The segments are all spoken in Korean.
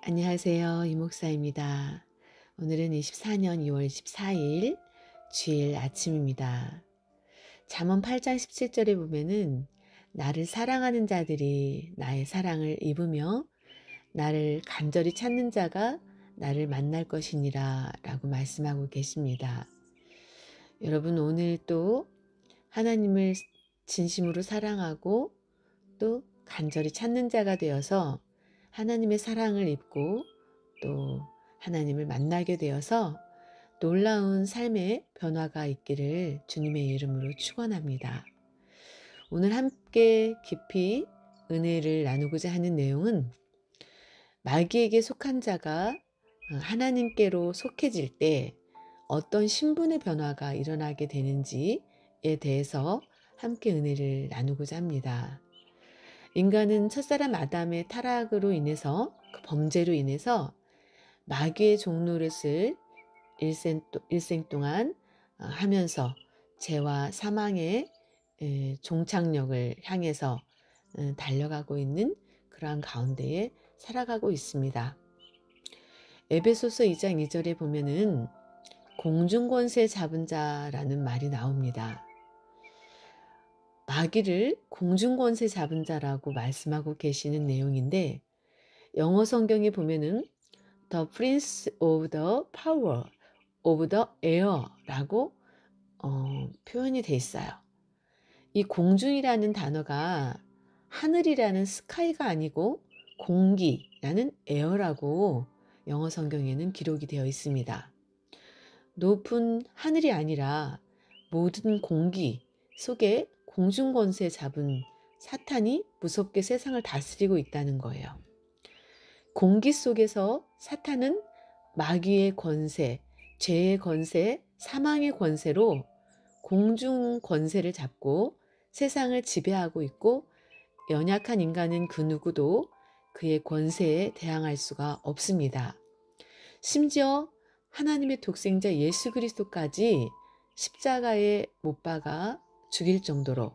안녕하세요. 이목사입니다. 오늘은 24년 2월 14일 주일 아침입니다. 잠언 8장 17절에 보면은 나를 사랑하는 자들이 나의 사랑을 입으며 나를 간절히 찾는 자가 나를 만날 것이니라 라고 말씀하고 계십니다. 여러분 오늘 또 하나님을 진심으로 사랑하고 또 간절히 찾는 자가 되어서 하나님의 사랑을 입고 또 하나님을 만나게 되어서 놀라운 삶의 변화가 있기를 주님의 이름으로 축원합니다. 오늘 함께 깊이 은혜를 나누고자 하는 내용은 마귀에게 속한 자가 하나님께로 속해질 때 어떤 신분의 변화가 일어나게 되는지에 대해서 함께 은혜를 나누고자 합니다. 인간은 첫사람 아담의 타락으로 인해서 그 범죄로 인해서 마귀의 종노릇을 일생 동안 하면서 죄와 사망의 종착역을 향해서 달려가고 있는 그러한 가운데에 살아가고 있습니다. 에베소서 2장 2절에 보면은 공중권세 잡은 자라는 말이 나옵니다. 마귀를 공중권세 잡은 자라고 말씀하고 계시는 내용인데 영어 성경에 보면은 The Prince of the Power of the Air라고 표현이 돼 있어요. 이 공중이라는 단어가 하늘이라는 스카이가 아니고 공기라는 에어라고 영어 성경에는 기록이 되어 있습니다. 높은 하늘이 아니라 모든 공기 속에 공중권세 잡은 사탄이 무섭게 세상을 다스리고 있다는 거예요. 공기 속에서 사탄은 마귀의 권세, 죄의 권세, 사망의 권세로 공중 권세를 잡고 세상을 지배하고 있고 연약한 인간은 그 누구도 그의 권세에 대항할 수가 없습니다. 심지어 하나님의 독생자 예수 그리스도까지 십자가에 못 박아 죽일 정도로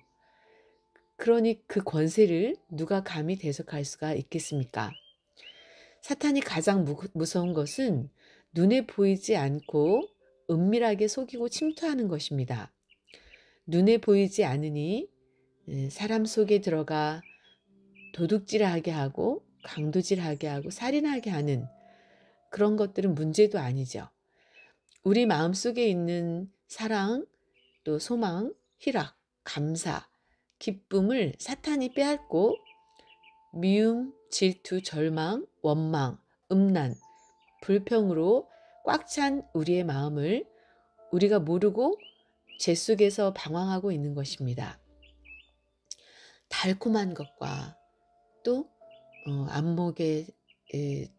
그러니 그 권세를 누가 감히 대적할 수가 있겠습니까? 사탄이 가장 무서운 것은 눈에 보이지 않고 은밀하게 속이고 침투하는 것입니다. 눈에 보이지 않으니 사람 속에 들어가 도둑질하게 하고 강도질하게 하고 살인하게 하는 그런 것들은 문제도 아니죠. 우리 마음속에 있는 사랑, 또 소망, 희락, 감사, 기쁨을 사탄이 빼앗고 미움, 질투, 절망, 원망, 음란, 불평으로 꽉 찬 우리의 마음을 우리가 모르고 죄 속에서 방황하고 있는 것입니다. 달콤한 것과 또 안목의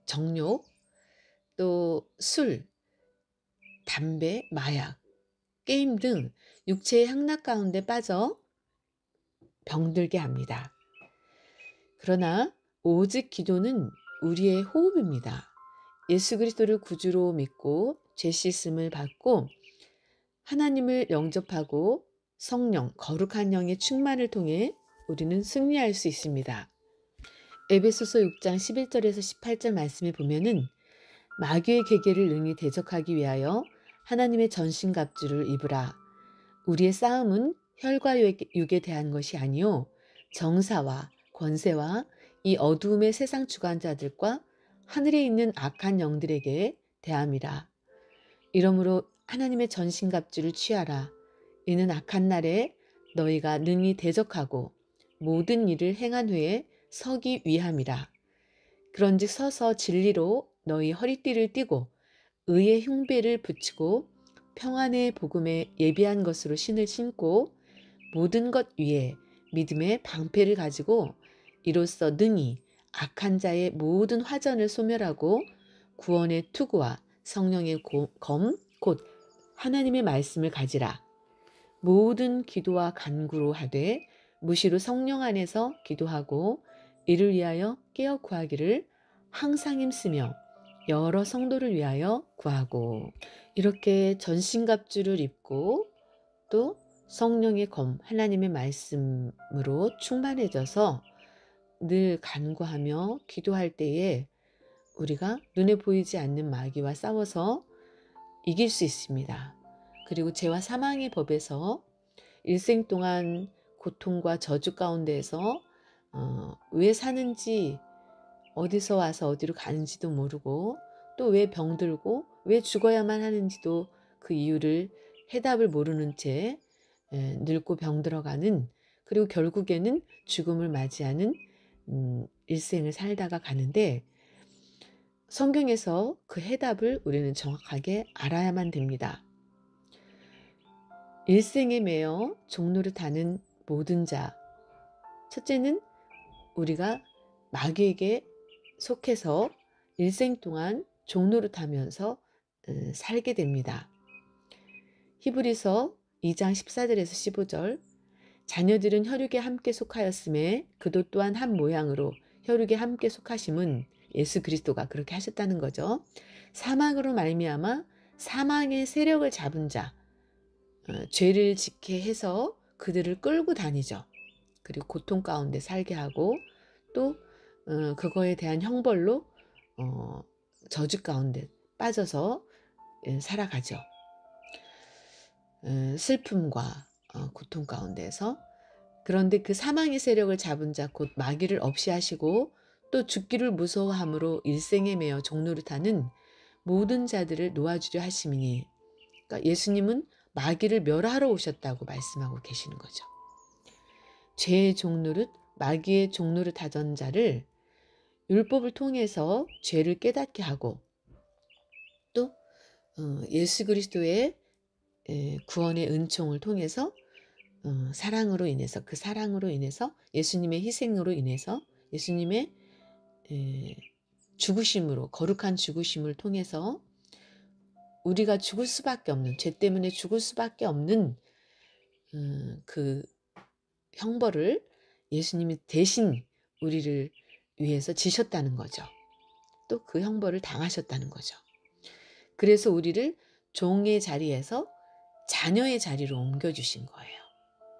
정욕, 또 술, 담배, 마약, 게임 등 육체의 향락 가운데 빠져 병들게 합니다. 그러나 오직 기도는 우리의 호흡입니다. 예수 그리스도를 구주로 믿고 죄 씻음을 받고 하나님을 영접하고 성령, 거룩한 영의 충만을 통해 우리는 승리할 수 있습니다. 에베소서 6장 11절에서 18절 말씀에 보면은 마귀의 계계를 능히 대적하기 위하여 하나님의 전신갑주를 입으라. 우리의 싸움은 혈과 육에 대한 것이 아니요 정사와 권세와 이 어두움의 세상 주관자들과 하늘에 있는 악한 영들에게 대함이라. 이러므로 하나님의 전신갑주를 취하라. 이는 악한 날에 너희가 능히 대적하고 모든 일을 행한 후에 서기 위함이라. 그런즉 서서 진리로 너희 허리띠를 띠고 의의 흉배를 붙이고 평안의 복음에 예비한 것으로 신을 신고 모든 것 위에 믿음의 방패를 가지고 이로써 능히 악한 자의 모든 화전을 소멸하고 구원의 투구와 성령의 검 곧 하나님의 말씀을 가지라. 모든 기도와 간구로 하되 무시로 성령 안에서 기도하고 이를 위하여 깨어 구하기를 항상 힘쓰며 여러 성도를 위하여 구하고. 이렇게 전신갑주를 입고 또 성령의 검 하나님의 말씀으로 충만해져서 늘 간구하며 기도할 때에 우리가 눈에 보이지 않는 마귀와 싸워서 이길 수 있습니다. 그리고 죄와 사망의 법에서 일생 동안 고통과 저주 가운데에서 왜 사는지, 어디서 와서 어디로 가는지도 모르고, 또 왜 병들고 왜 죽어야만 하는지도 그 이유를 해답을 모르는 채 늙고 병들어가는, 그리고 결국에는 죽음을 맞이하는 일생을 살다가 가는데, 성경에서 그 해답을 우리는 정확하게 알아야만 됩니다. 일생에 매여 종로를 타는 모든 자. 첫째는 우리가 마귀에게 속해서 일생 동안 종로를 타면서 살게 됩니다. 히브리서 2장 14절에서 15절. 자녀들은 혈육에 함께 속하였음에 그도 또한 한 모양으로 혈육에 함께 속하심은 예수 그리스도가 그렇게 하셨다는 거죠. 사망으로 말미암아 사망의 세력을 잡은 자, 죄를 짓게 해서 그들을 끌고 다니죠. 그리고 고통 가운데 살게 하고, 또 그거에 대한 형벌로 저주 가운데 빠져서 살아가죠. 슬픔과 고통 가운데서. 그런데 그 사망의 세력을 잡은 자 곧 마귀를 없이 하시고 또 죽기를 무서워함으로 일생에 매여 종로를 타는 모든 자들을 놓아주려 하심이니, 그러니까 예수님은 마귀를 멸하러 오셨다고 말씀하고 계시는 거죠. 죄의 종노릇, 마귀의 종노릇 하던 자를 율법을 통해서 죄를 깨닫게 하고, 또 예수 그리스도의 구원의 은총을 통해서 사랑으로 인해서, 그 사랑으로 인해서, 예수님의 희생으로 인해서, 예수님의 죽으심으로, 거룩한 죽으심을 통해서 우리가 죽을 수밖에 없는, 죄 때문에 죽을 수밖에 없는 그 형벌을 예수님이 대신 우리를 위해서 지셨다는 거죠. 또 그 형벌을 당하셨다는 거죠. 그래서 우리를 종의 자리에서 자녀의 자리로 옮겨주신 거예요.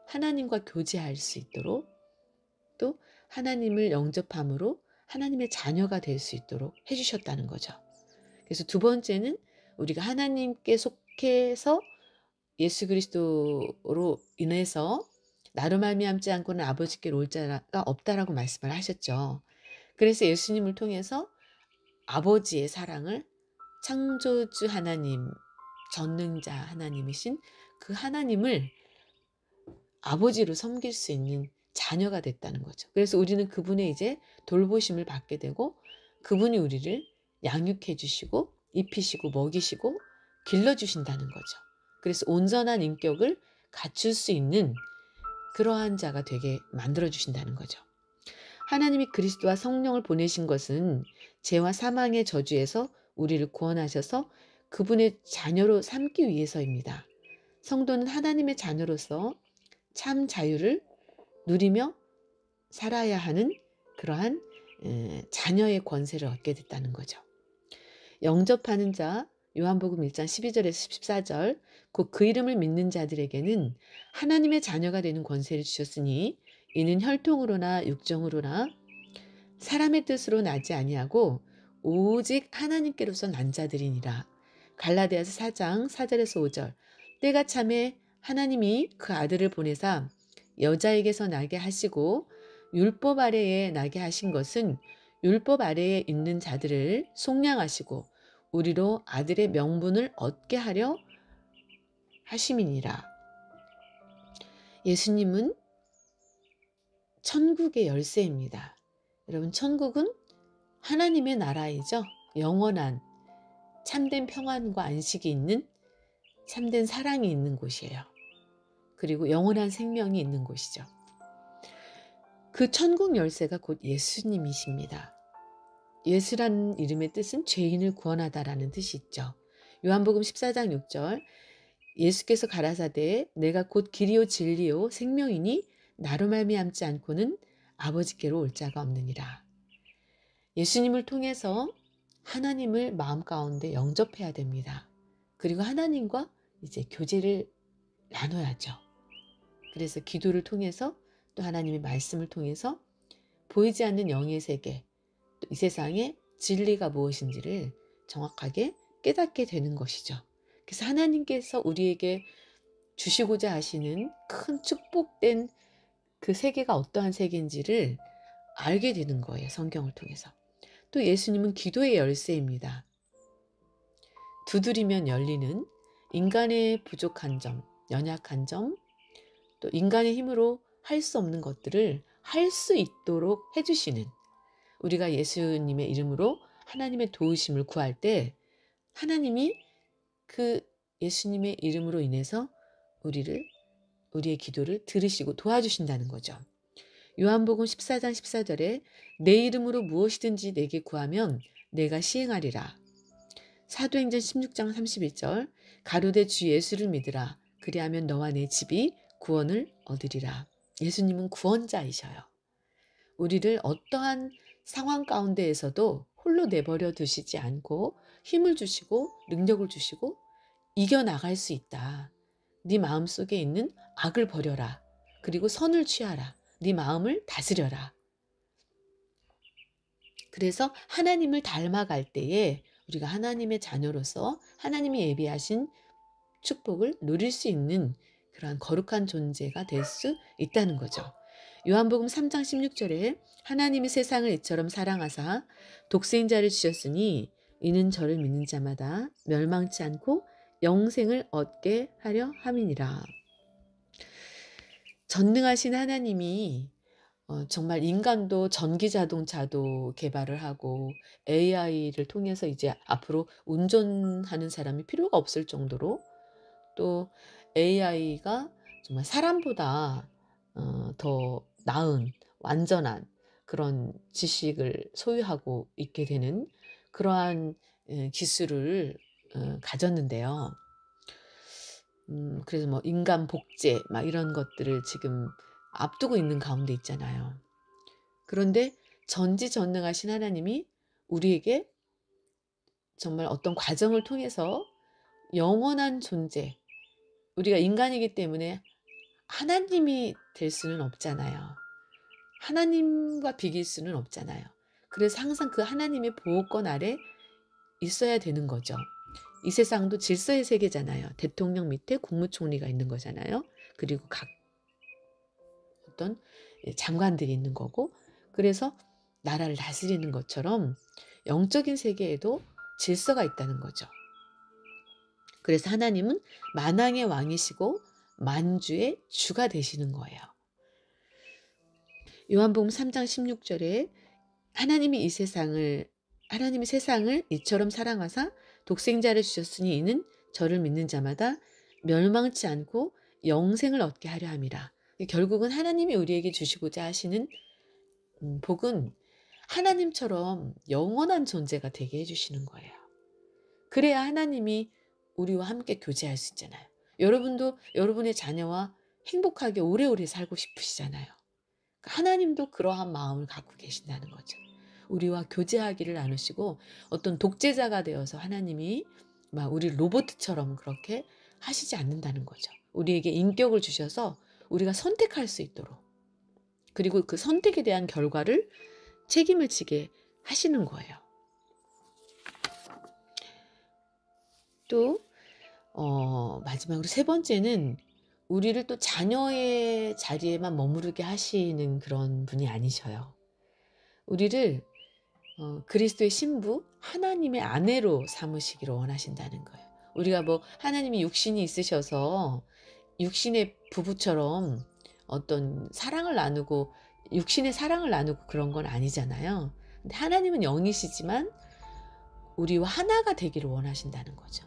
하나님과 교제할 수 있도록, 또 하나님을 영접함으로 하나님의 자녀가 될 수 있도록 해주셨다는 거죠. 그래서 두 번째는 우리가 하나님께 속해서 예수 그리스도로 인해서 나로 말미암지 않고는 아버지께로 올 자가 없다라고 말씀을 하셨죠. 그래서 예수님을 통해서 아버지의 사랑을, 창조주 하나님, 전능자 하나님이신 그 하나님을 아버지로 섬길 수 있는 자녀가 됐다는 거죠. 그래서 우리는 그분의 이제 돌보심을 받게 되고, 그분이 우리를 양육해 주시고 입히시고 먹이시고 길러주신다는 거죠. 그래서 온전한 인격을 갖출 수 있는 그러한 자가 되게 만들어 주신다는 거죠. 하나님이 그리스도와 성령을 보내신 것은 죄와 사망의 저주에서 우리를 구원하셔서 그분의 자녀로 삼기 위해서입니다. 성도는 하나님의 자녀로서 참 자유를 누리며 살아야 하는 그러한 자녀의 권세를 얻게 됐다는 거죠. 영접하는 자, 요한복음 1장 12절에서 14절, 곧 그 이름을 믿는 자들에게는 하나님의 자녀가 되는 권세를 주셨으니 이는 혈통으로나 육정으로나 사람의 뜻으로 나지 아니하고 오직 하나님께로서 난 자들이니라. 갈라디아서 4장 4절에서 5절. 때가 참에 하나님이 그 아들을 보내사 여자에게서 나게 하시고 율법 아래에 나게 하신 것은 율법 아래에 있는 자들을 속량하시고 우리로 아들의 명분을 얻게 하려 하심이니라. 예수님은 천국의 열쇠입니다. 여러분, 천국은 하나님의 나라이죠. 영원한 참된 평안과 안식이 있는, 참된 사랑이 있는 곳이에요. 그리고 영원한 생명이 있는 곳이죠. 그 천국 열쇠가 곧 예수님이십니다. 예수라는 이름의 뜻은 죄인을 구원하다라는 뜻이 있죠. 요한복음 14장 6절. 예수께서 가라사대 내가 곧 길이요 진리요 생명이니 나로 말미암지 않고는 아버지께로 올 자가 없느니라. 예수님을 통해서 하나님을 마음 가운데 영접해야 됩니다. 그리고 하나님과 이제 교제를 나눠야죠. 그래서 기도를 통해서, 또 하나님의 말씀을 통해서 보이지 않는 영의 세계, 또 이 세상에 진리가 무엇인지를 정확하게 깨닫게 되는 것이죠. 그래서 하나님께서 우리에게 주시고자 하시는 큰 축복된 그 세계가 어떠한 세계인지를 알게 되는 거예요. 성경을 통해서. 또 예수님은 기도의 열쇠입니다. 두드리면 열리는 인간의 부족한 점, 연약한 점, 또 인간의 힘으로 할 수 없는 것들을 할 수 있도록 해주시는, 우리가 예수님의 이름으로 하나님의 도우심을 구할 때 하나님이 그 예수님의 이름으로 인해서 우리의 기도를 들으시고 도와주신다는 거죠. 요한복음 14장 14절에 내 이름으로 무엇이든지 내게 구하면 내가 시행하리라. 사도행전 16장 31절 가로되 주 예수를 믿으라. 그리하면 너와 내 집이 구원을 얻으리라. 예수님은 구원자이셔요. 우리를 어떠한 상황 가운데에서도 홀로 내버려 두시지 않고 힘을 주시고 능력을 주시고 이겨나갈 수 있다. 네 마음속에 있는 악을 버려라. 그리고 선을 취하라. 네 마음을 다스려라. 그래서 하나님을 닮아갈 때에 우리가 하나님의 자녀로서 하나님이 예비하신 축복을 누릴 수 있는 그러한 거룩한 존재가 될 수 있다는 거죠. 요한복음 3장 16절에 하나님이 세상을 이처럼 사랑하사 독생자를 주셨으니 이는 저를 믿는 자마다 멸망치 않고 영생을 얻게 하려 함이니라. 전능하신 하나님이 정말 인간도 전기자동차도 개발을 하고 AI를 통해서 이제 앞으로 운전하는 사람이 필요가 없을 정도로, 또 AI가 정말 사람보다 더 나은 완전한 그런 지식을 소유하고 있게 되는 그러한 기술을 가졌는데요. 그래서 뭐 인간 복제 막 이런 것들을 지금 앞두고 있는 가운데 있잖아요. 그런데 전지전능하신 하나님이 우리에게 정말 어떤 과정을 통해서 영원한 존재, 우리가 인간이기 때문에 하나님이 될 수는 없잖아요. 하나님과 비길 수는 없잖아요. 그래서 항상 그 하나님의 보호권 아래 있어야 되는 거죠. 이 세상도 질서의 세계잖아요. 대통령 밑에 국무총리가 있는 거잖아요. 그리고 각 어떤 장관들이 있는 거고, 그래서 나라를 다스리는 것처럼 영적인 세계에도 질서가 있다는 거죠. 그래서 하나님은 만왕의 왕이시고 만주의 주가 되시는 거예요. 요한복음 3장 16절에 하나님이 세상을 이처럼 사랑하사 독생자를 주셨으니 이는 저를 믿는 자마다 멸망치 않고 영생을 얻게 하려 함이라. 결국은 하나님이 우리에게 주시고자 하시는 복은 하나님처럼 영원한 존재가 되게 해주시는 거예요. 그래야 하나님이 우리와 함께 교제할 수 있잖아요. 여러분도 여러분의 자녀와 행복하게 오래오래 살고 싶으시잖아요. 하나님도 그러한 마음을 갖고 계신다는 거죠. 우리와 교제하기를 나누시고 어떤 독재자가 되어서 하나님이 막 우리 로봇처럼 그렇게 하시지 않는다는 거죠. 우리에게 인격을 주셔서 우리가 선택할 수 있도록, 그리고 그 선택에 대한 결과를 책임을 지게 하시는 거예요. 또 마지막으로 세 번째는 우리를 또 자녀의 자리에만 머무르게 하시는 그런 분이 아니셔요. 우리를 그리스도의 신부, 하나님의 아내로 삼으시기를 원하신다는 거예요. 우리가 뭐 하나님이 육신이 있으셔서 육신의 부부처럼 어떤 사랑을 나누고 육신의 사랑을 나누고 그런 건 아니잖아요. 근데 하나님은 영이시지만 우리와 하나가 되기를 원하신다는 거죠.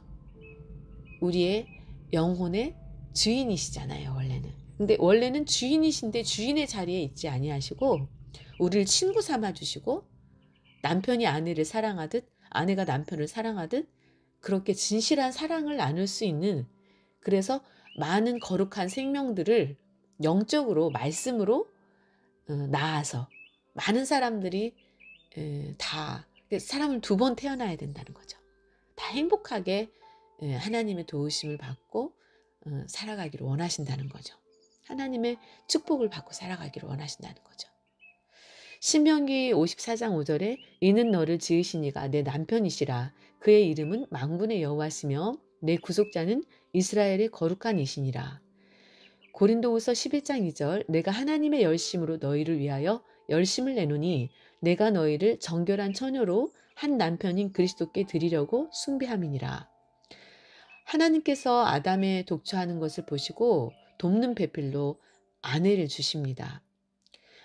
우리의 영혼의 주인이시잖아요, 원래는. 근데 원래는 주인이신데 주인의 자리에 있지 아니하시고 우리를 친구 삼아 주시고, 남편이 아내를 사랑하듯 아내가 남편을 사랑하듯 그렇게 진실한 사랑을 나눌 수 있는, 그래서 많은 거룩한 생명들을 영적으로 말씀으로 낳아서 많은 사람들이 다 사람은 두 번 태어나야 된다는 거죠. 다 행복하게 하나님의 도우심을 받고 살아가기를 원하신다는 거죠. 하나님의 축복을 받고 살아가기를 원하신다는 거죠. 신명기 54장 5절에 이는 너를 지으신 이가 내 남편이시라. 그의 이름은 만군의 여호와시며 내 구속자는 이스라엘의 거룩한 이시니라. 고린도후서 11장 2절 내가 하나님의 열심으로 너희를 위하여 열심을 내노니 내가 너희를 정결한 처녀로 한 남편인 그리스도께 드리려고 숭배함이니라. 하나님께서 아담의 독처하는 것을 보시고 돕는 배필로 아내를 주십니다.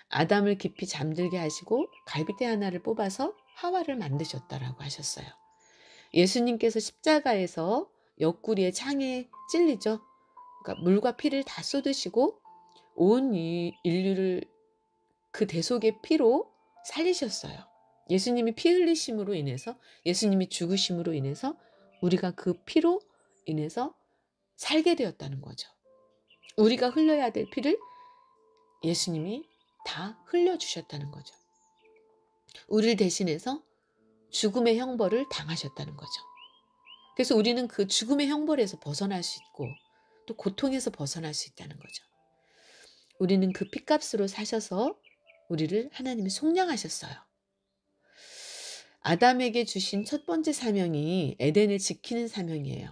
아담을 깊이 잠들게 하시고 갈빗대 하나를 뽑아서 하와를 만드셨다라고 하셨어요. 예수님께서 십자가에서 옆구리에 창에 찔리죠. 그러니까 물과 피를 다 쏟으시고 온 인류를 그 대속의 피로 살리셨어요. 예수님이 피 흘리심으로 인해서, 예수님이 죽으심으로 인해서 우리가 그 피로 인해서 살게 되었다는 거죠. 우리가 흘려야 될 피를 예수님이 다 흘려주셨다는 거죠. 우리를 대신해서 죽음의 형벌을 당하셨다는 거죠. 그래서 우리는 그 죽음의 형벌에서 벗어날 수 있고 또 고통에서 벗어날 수 있다는 거죠. 우리는 그 핏값으로 사셔서 우리를 하나님이 속량하셨어요. 아담에게 주신 첫 번째 사명이 에덴을 지키는 사명이에요.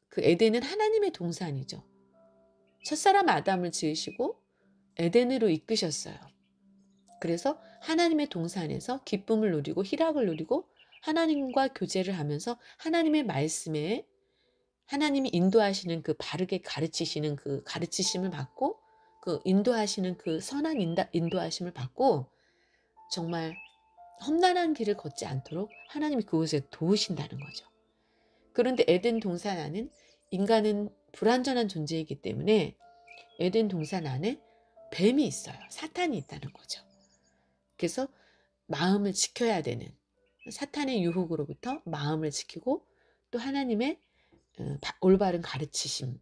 그 에덴은 하나님의 동산이죠. 첫사람 아담을 지으시고 에덴으로 이끄셨어요. 그래서 하나님의 동산에서 기쁨을 누리고 희락을 누리고 하나님과 교제를 하면서 하나님의 말씀에 하나님이 인도하시는 그 바르게 가르치시는 그 가르치심을 받고 그 인도하시는 그 선한 인도하심을 받고 정말 험난한 길을 걷지 않도록 하나님이 그곳에 도우신다는 거죠. 그런데 에덴 동산 안은 인간은 불완전한 존재이기 때문에 에덴 동산 안에 뱀이 있어요. 사탄이 있다는 거죠. 그래서 마음을 지켜야 되는 사탄의 유혹으로부터 마음을 지키고 또 하나님의 올바른 가르치심을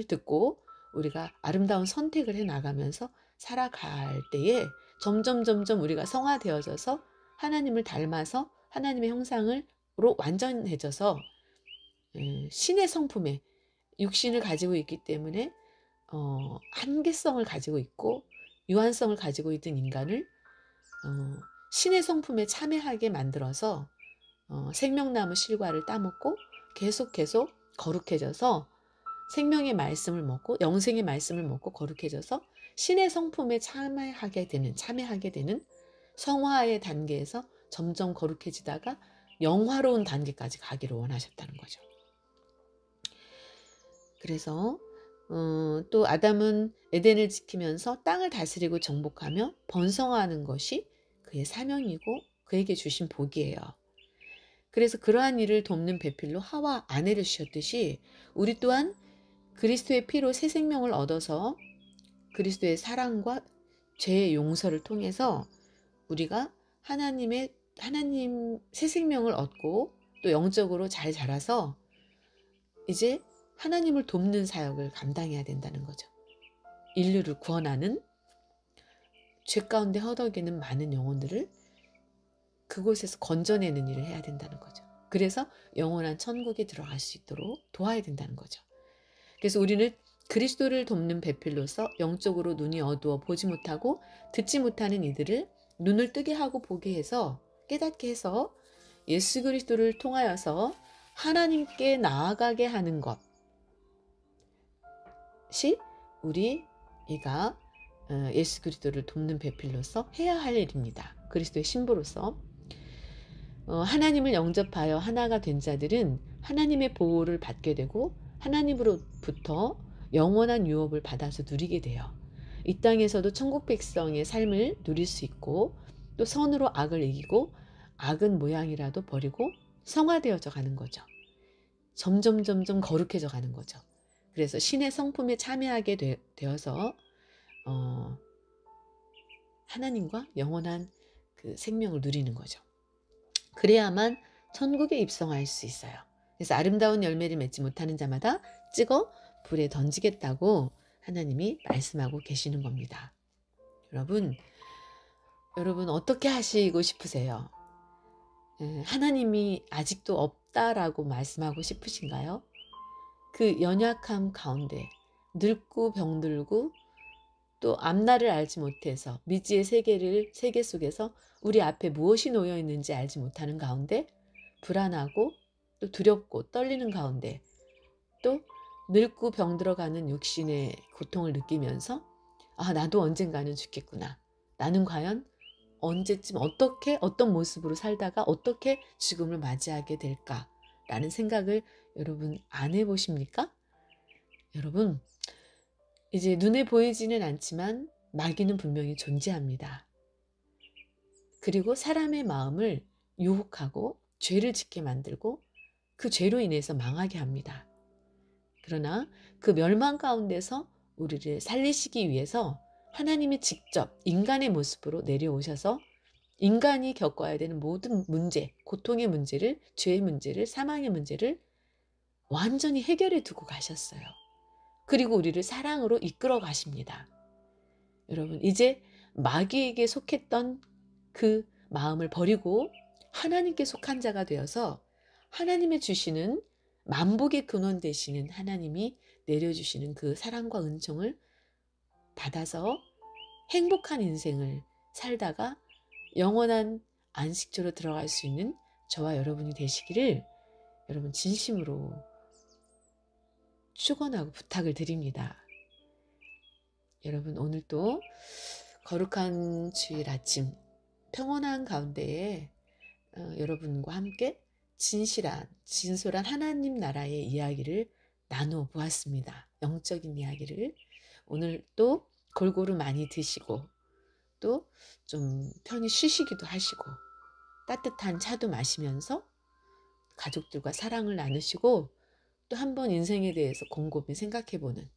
듣고 우리가 아름다운 선택을 해 나가면서 살아갈 때에 점점 우리가 성화되어져서 하나님을 닮아서 하나님의 형상으로 완전해져서 신의 성품에 육신을 가지고 있기 때문에 한계성을 가지고 있고 유한성을 가지고 있던 인간을 신의 성품에 참여하게 만들어서 생명나무 실과를 따먹고 계속 거룩해져서 생명의 말씀을 먹고 영생의 말씀을 먹고 거룩해져서 신의 성품에 참여하게 되는 성화의 단계에서 점점 거룩해지다가 영화로운 단계까지 가기를 원하셨다는 거죠. 그래서 또 아담은 에덴을 지키면서 땅을 다스리고 정복하며 번성하는 것이 그의 사명이고 그에게 주신 복이에요. 그래서 그러한 일을 돕는 배필로 하와 아내를 주셨듯이 우리 또한 그리스도의 피로 새 생명을 얻어서 그리스도의 사랑과 죄의 용서를 통해서 우리가 하나님 새 생명을 얻고 또 영적으로 잘 자라서 이제 하나님을 돕는 사역을 감당해야 된다는 거죠. 인류를 구원하는 죄 가운데 허덕이는 많은 영혼들을 그곳에서 건져내는 일을 해야 된다는 거죠. 그래서 영원한 천국에 들어갈 수 있도록 도와야 된다는 거죠. 그래서 우리는 그리스도를 돕는 배필로서 영적으로 눈이 어두워 보지 못하고 듣지 못하는 이들을 눈을 뜨게 하고 보게 해서 깨닫게 해서 예수 그리스도를 통하여서 하나님께 나아가게 하는 것이 우리가 예수 그리스도를 돕는 배필로서 해야 할 일입니다. 그리스도의 신부로서 하나님을 영접하여 하나가 된 자들은 하나님의 보호를 받게 되고 하나님으로부터 영원한 유업을 받아서 누리게 돼요. 이 땅에서도 천국 백성의 삶을 누릴 수 있고 또 선으로 악을 이기고 악은 모양이라도 버리고 성화되어져 가는 거죠. 점점 거룩해져 가는 거죠. 그래서 신의 성품에 참여하게 되어서 하나님과 영원한 그 생명을 누리는 거죠. 그래야만 천국에 입성할 수 있어요. 그래서 아름다운 열매를 맺지 못하는 자마다 찍어 불에 던지겠다고 하나님이 말씀하고 계시는 겁니다. 여러분 어떻게 하시고 싶으세요? 하나님이 아직도 없다라고 말씀하고 싶으신가요? 그 연약함 가운데 늙고 병들고 또 앞날을 알지 못해서 미지의 세계 속에서 우리 앞에 무엇이 놓여 있는지 알지 못하는 가운데 불안하고 또 두렵고 떨리는 가운데 또 늙고 병들어가는 육신의 고통을 느끼면서 아, 나도 언젠가는 죽겠구나. 나는 과연 언제쯤 어떻게 어떤 모습으로 살다가 어떻게 죽음을 맞이하게 될까라는 생각을 여러분 안 해보십니까? 여러분, 이제 눈에 보이지는 않지만 마귀는 분명히 존재합니다. 그리고 사람의 마음을 유혹하고 죄를 짓게 만들고 그 죄로 인해서 망하게 합니다. 그러나 그 멸망 가운데서 우리를 살리시기 위해서 하나님이 직접 인간의 모습으로 내려오셔서 인간이 겪어야 되는 모든 문제, 고통의 문제를, 죄의 문제를, 사망의 문제를 완전히 해결해 두고 가셨어요. 그리고 우리를 사랑으로 이끌어 가십니다. 여러분, 이제 마귀에게 속했던 그 마음을 버리고 하나님께 속한 자가 되어서 하나님의 주시는 만복의 근원 되시는 하나님이 내려주시는 그 사랑과 은총을 받아서 행복한 인생을 살다가 영원한 안식처로 들어갈 수 있는 저와 여러분이 되시기를 여러분 진심으로 축원하고 부탁을 드립니다. 여러분, 오늘도 거룩한 주일 아침 평온한 가운데에 여러분과 함께 진솔한 하나님 나라의 이야기를 나누어 보았습니다. 영적인 이야기를. 오늘 또 골고루 많이 드시고 또 좀 편히 쉬시기도 하시고 따뜻한 차도 마시면서 가족들과 사랑을 나누시고 또 한 번 인생에 대해서 곰곰이 생각해보는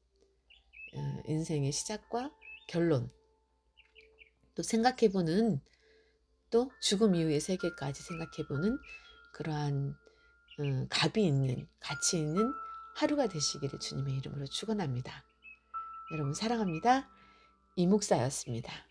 인생의 시작과 결론, 또 생각해보는, 또 죽음 이후의 세계까지 생각해보는 그러한 가치 있는 하루가 되시기를 주님의 이름으로 축원합니다. 여러분 사랑합니다. 이목사였습니다.